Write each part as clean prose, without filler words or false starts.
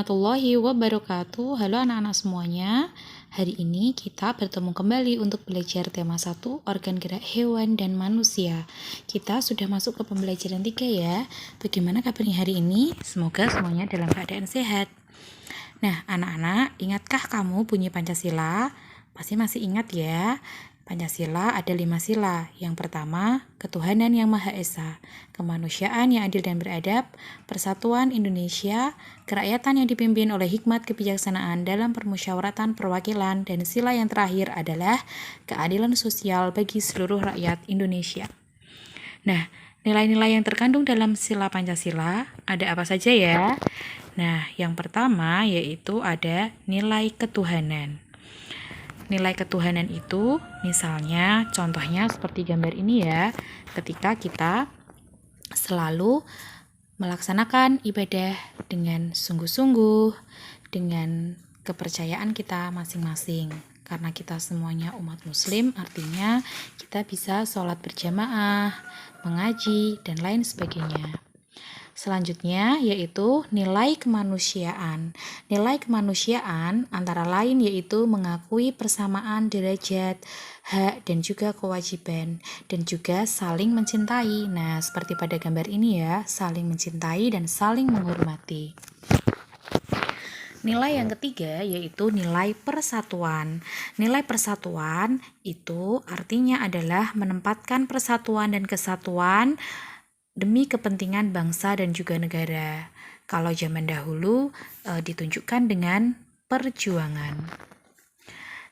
warahmatullahi wabarakatuh. Halo anak-anak semuanya. Hari ini kita bertemu kembali untuk belajar tema 1, organ gerak hewan dan manusia. Kita sudah masuk ke pembelajaran 3 ya. Bagaimana kabarnya hari ini? Semoga semuanya dalam keadaan sehat. Nah, anak-anak, ingatkah kamu bunyi Pancasila? Pasti masih ingat ya. Pancasila ada 5 sila. Yang pertama, ketuhanan yang Maha Esa, kemanusiaan yang adil dan beradab, persatuan Indonesia, kerakyatan yang dipimpin oleh hikmat kebijaksanaan dalam permusyawaratan perwakilan, dan sila yang terakhir adalah keadilan sosial bagi seluruh rakyat Indonesia. Nah, nilai-nilai yang terkandung dalam sila Pancasila ada apa saja ya? Nah, yang pertama yaitu ada nilai ketuhanan. Nilai ketuhanan itu misalnya contohnya seperti gambar ini ya, ketika kita selalu melaksanakan ibadah dengan sungguh-sungguh, dengan kepercayaan kita masing-masing. Karena kita semuanya umat muslim, artinya kita bisa sholat berjamaah, mengaji, dan lain sebagainya. Selanjutnya yaitu nilai kemanusiaan. Nilai kemanusiaan antara lain yaitu mengakui persamaan derajat, hak, dan juga kewajiban, dan juga saling mencintai. Nah, seperti pada gambar ini ya, saling mencintai dan saling menghormati. Nilai yang ketiga yaitu nilai persatuan. Nilai persatuan itu artinya adalah menempatkan persatuan dan kesatuan demi kepentingan bangsa dan juga negara. Kalau zaman dahulu ditunjukkan dengan perjuangan.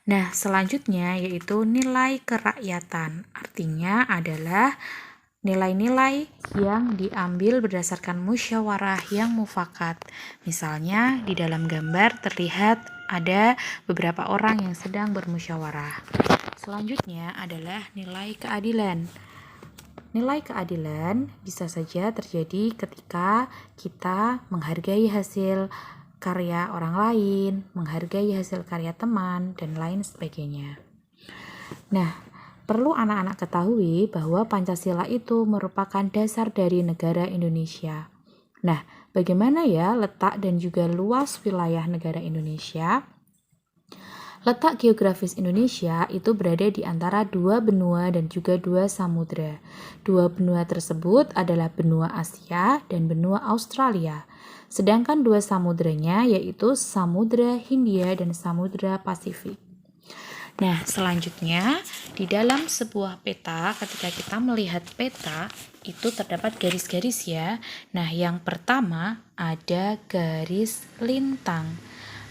Nah, selanjutnya yaitu nilai kerakyatan. Artinya adalah nilai-nilai yang diambil berdasarkan musyawarah yang mufakat. Misalnya di dalam gambar terlihat ada beberapa orang yang sedang bermusyawarah. Selanjutnya adalah nilai keadilan. Nilai keadilan bisa saja terjadi ketika kita menghargai hasil karya orang lain, menghargai hasil karya teman, dan lain sebagainya. Nah, perlu anak-anak ketahui bahwa Pancasila itu merupakan dasar dari negara Indonesia. Nah, bagaimana ya letak dan juga luas wilayah negara Indonesia? Letak geografis Indonesia itu berada di antara 2 benua dan juga 2 samudra. 2 benua tersebut adalah benua Asia dan benua Australia. Sedangkan 2 samudranya yaitu Samudra Hindia dan Samudra Pasifik. Nah, selanjutnya di dalam sebuah peta, ketika kita melihat peta, itu terdapat garis-garis ya. Nah, yang pertama ada garis lintang.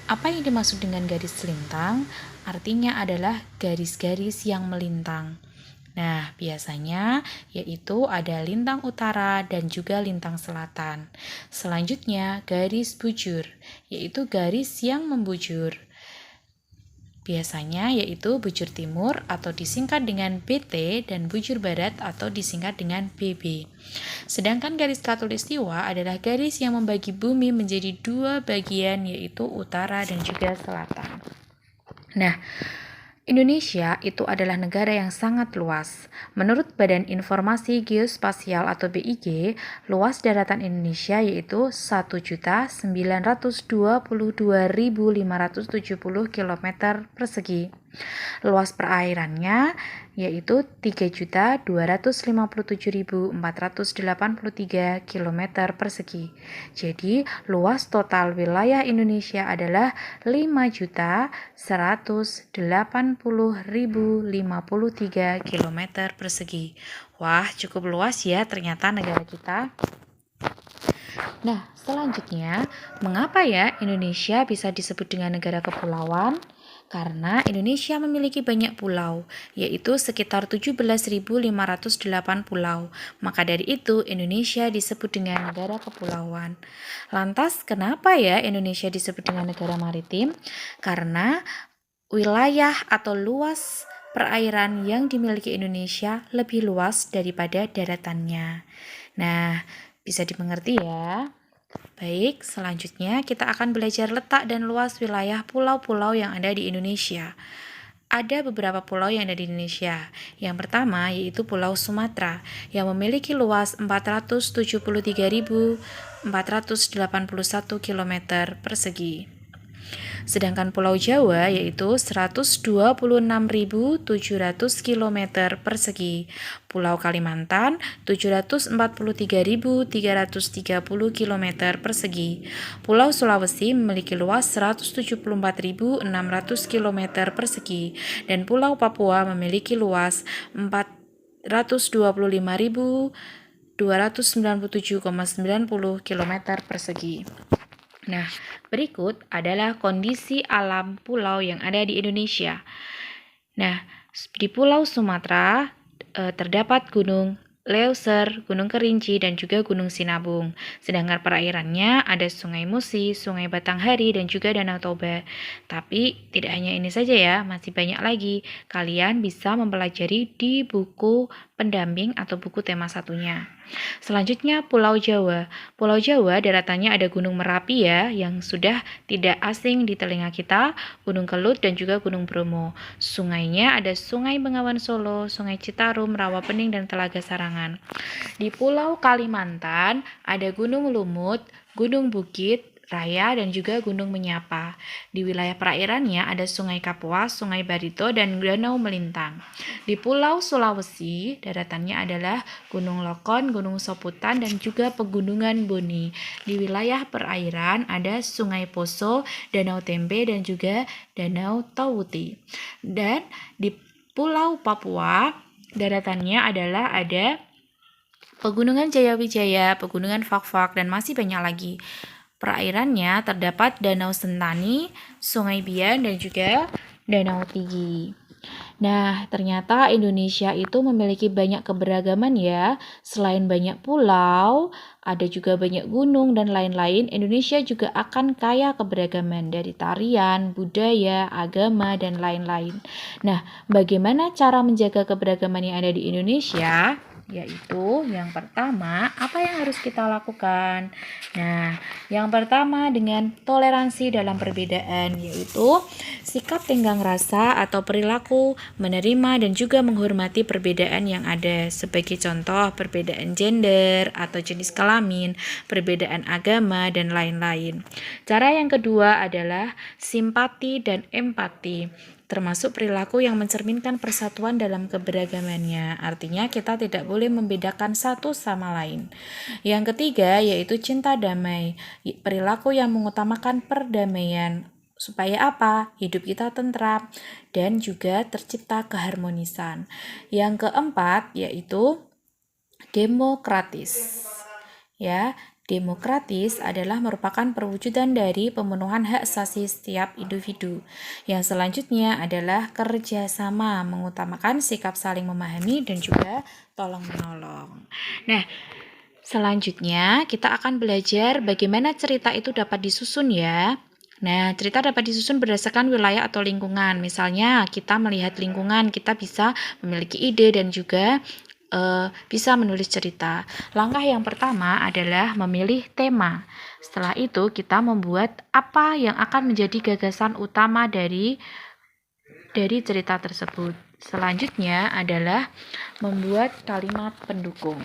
Apa yang dimaksud dengan garis lintang? Artinya adalah garis-garis yang melintang. Nah, biasanya yaitu ada lintang utara dan juga lintang selatan. Selanjutnya, garis bujur, yaitu garis yang membujur. Biasanya yaitu bujur timur atau disingkat dengan BT dan bujur barat atau disingkat dengan BB. Sedangkan garis khatulistiwa adalah garis yang membagi bumi menjadi 2 bagian yaitu utara dan juga selatan. Nah, Indonesia itu adalah negara yang sangat luas. Menurut Badan Informasi Geospasial atau BIG, luas daratan Indonesia yaitu 1.922.570 km persegi. Luas perairannya yaitu 3.257.483 km persegi. Jadi, luas total wilayah Indonesia adalah 5.180.053 km persegi. Wah, cukup luas ya ternyata negara kita. Nah, selanjutnya, mengapa ya Indonesia bisa disebut dengan negara kepulauan? Karena Indonesia memiliki banyak pulau, yaitu sekitar 17.508 pulau. Maka dari itu, Indonesia disebut dengan negara kepulauan. Lantas, kenapa ya Indonesia disebut dengan negara maritim? Karena wilayah atau luas perairan yang dimiliki Indonesia lebih luas daripada daratannya. Nah, bisa dimengerti ya. Baik, selanjutnya kita akan belajar letak dan luas wilayah pulau-pulau yang ada di Indonesia. Ada beberapa pulau yang ada di Indonesia. Yang pertama yaitu Pulau Sumatera yang memiliki luas 473.000 481 km persegi. Sedangkan Pulau Jawa yaitu 126.700 km persegi. Pulau Kalimantan 743.330 km persegi. Pulau Sulawesi memiliki luas 174.600 km persegi. Dan Pulau Papua memiliki luas 425.297,90 km persegi. Nah, berikut adalah kondisi alam pulau yang ada di Indonesia. Nah, di Pulau Sumatera terdapat Gunung Leuser, Gunung Kerinci, dan juga Gunung Sinabung. Sedangkan perairannya ada Sungai Musi, Sungai Batanghari, dan juga Danau Toba. Tapi tidak hanya ini saja ya, masih banyak lagi. Kalian bisa mempelajari di buku pendamping atau buku tema satunya. Selanjutnya Pulau Jawa. Pulau Jawa daratannya ada Gunung Merapi ya, yang sudah tidak asing di telinga kita, Gunung Kelut dan juga Gunung Bromo. Sungainya ada Sungai Bengawan Solo, Sungai Citarum, Rawapening dan Telaga Sarangan. Di Pulau Kalimantan ada Gunung Lumut, Gunung Bukit Raya dan juga Gunung Menyapa. Di wilayah perairannya ada Sungai Kapuas, Sungai Barito, dan Danau Melintang. Di Pulau Sulawesi, daratannya adalah Gunung Lokon, Gunung Soputan, dan juga Pegunungan Boni. Di wilayah perairan ada Sungai Poso, Danau Tempe, dan juga Danau Tawuti. Dan di Pulau Papua, daratannya adalah ada Pegunungan Jayawijaya, Pegunungan Fak-Fak, dan masih banyak lagi. Perairannya terdapat Danau Sentani, Sungai Bian, dan juga Danau Tigi. Nah, ternyata Indonesia itu memiliki banyak keberagaman ya. Selain banyak pulau, ada juga banyak gunung dan lain-lain. Indonesia juga akan kaya keberagaman dari tarian, budaya, agama, dan lain-lain. Nah, bagaimana cara menjaga keberagaman yang ada di Indonesia? Yaitu yang pertama, apa yang harus kita lakukan? Nah, yang pertama dengan toleransi dalam perbedaan, yaitu sikap tenggang rasa atau perilaku menerima dan juga menghormati perbedaan yang ada. Sebagai contoh, perbedaan gender atau jenis kelamin, perbedaan agama, dan lain-lain. Cara yang kedua adalah simpati dan empati, termasuk perilaku yang mencerminkan persatuan dalam keberagamannya. Artinya kita tidak boleh membedakan satu sama lain. Yang ketiga yaitu cinta damai, perilaku yang mengutamakan perdamaian. Supaya apa? Hidup kita tentram dan juga tercipta keharmonisan. Yang keempat yaitu demokratis. Ya, demokratis adalah merupakan perwujudan dari pemenuhan hak asasi setiap individu. Yang selanjutnya adalah kerjasama, mengutamakan sikap saling memahami dan juga tolong-menolong. Nah, selanjutnya kita akan belajar bagaimana cerita itu dapat disusun ya. Nah, cerita dapat disusun berdasarkan wilayah atau lingkungan. Misalnya, kita melihat lingkungan, kita bisa memiliki ide dan juga bisa menulis cerita. Langkah yang pertama adalah memilih tema. Setelah itu kita membuat apa yang akan menjadi gagasan utama dari cerita tersebut. Selanjutnya adalah membuat kalimat pendukung.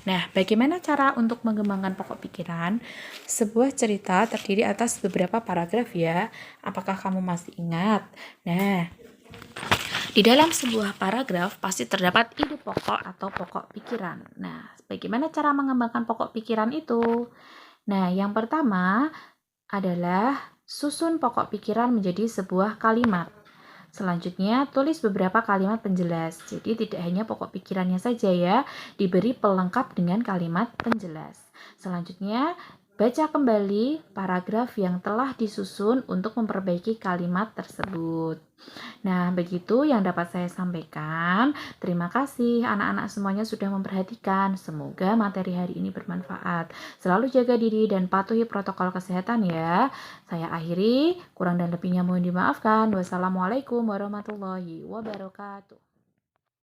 Nah, bagaimana cara untuk mengembangkan pokok pikiran? Sebuah cerita terdiri atas beberapa paragraf ya. Apakah kamu masih ingat? Nah, di dalam sebuah paragraf pasti terdapat ide pokok atau pokok pikiran. Nah, bagaimana cara mengembangkan pokok pikiran itu? Nah, yang pertama adalah susun pokok pikiran menjadi sebuah kalimat. Selanjutnya, tulis beberapa kalimat penjelas. Jadi, tidak hanya pokok pikirannya saja ya, diberi pelengkap dengan kalimat penjelas. Selanjutnya, baca kembali paragraf yang telah disusun untuk memperbaiki kalimat tersebut. Nah, begitu yang dapat saya sampaikan. Terima kasih anak-anak semuanya sudah memperhatikan. Semoga materi hari ini bermanfaat. Selalu jaga diri dan patuhi protokol kesehatan ya. Saya akhiri, kurang dan lebihnya mohon dimaafkan. Wassalamualaikum warahmatullahi wabarakatuh.